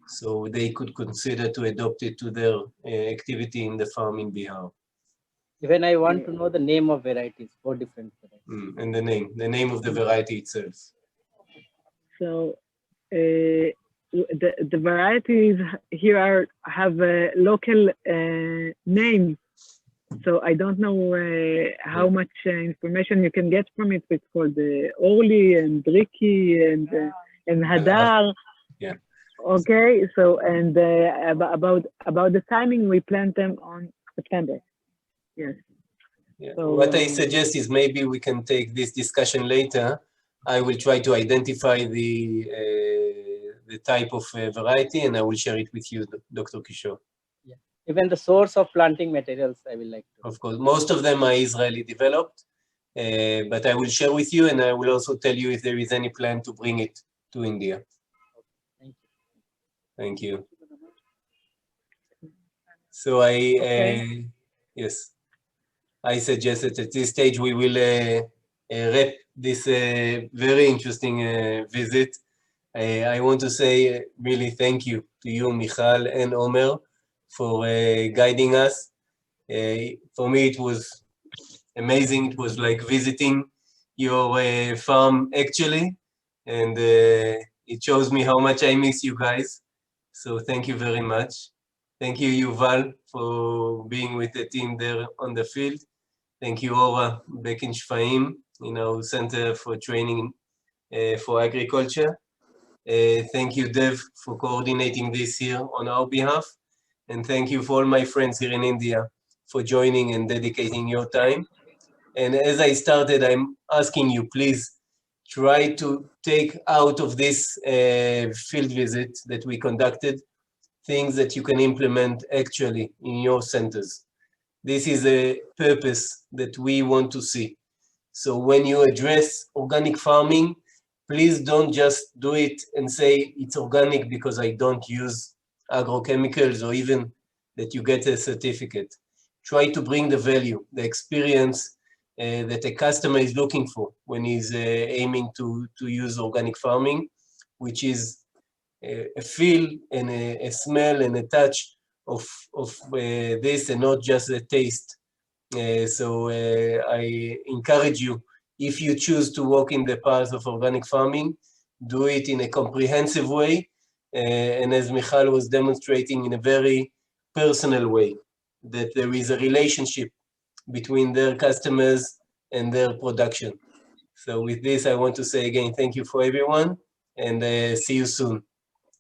so they could consider to adopt it to their activity in the farm in Bihar. Even I want to know the name of varieties, 4 different varieties. And the name of the variety itself. So the varieties here have a local name. So I don't know how much information you can get from it. It's called Orly and Driki and Hadar. Yeah. Okay. So and about the timing, we plant them on September. Yes. Yeah. So, what I suggest is maybe we can take this discussion later. I will try to identify the type of variety, and I will share it with you, Dr. Kishore. Yeah. Even the source of planting materials, I will like to. Of course, most of them are Israeli developed, but I will share with you, and I will also tell you if there is any plan to bring it to India. Okay. Thank you. So yes, I suggest that at this stage we will wrap this very interesting visit. I want to say really thank you to you, Michal and Omer, for guiding us. For me, it was amazing. It was like visiting your farm actually, and it shows me how much I miss you guys. So thank you very much. Thank you, Yuval, for being with the team there on the field. Thank you, Ora, back in Shfaim, in our Center for Training for Agriculture. Thank you, Dev, for coordinating this here on our behalf. And thank you for all my friends here in India for joining and dedicating your time. And as I started, I'm asking you, please try to take out of this field visit that we conducted things that you can implement actually in your centers. This is a purpose that we want to see. So when you address organic farming, please don't just do it and say it's organic because I don't use agrochemicals or even that you get a certificate. Try to bring the value, the experience that a customer is looking for when he's aiming to use organic farming, which is a feel and a smell and a touch of this and not just a taste. So I encourage you, if you choose to walk in the path of organic farming, do it in a comprehensive way, and as Michal was demonstrating, in a very personal way, that there is a relationship between their customers and their production. So with this, I want to say again, thank you for everyone, and see you soon.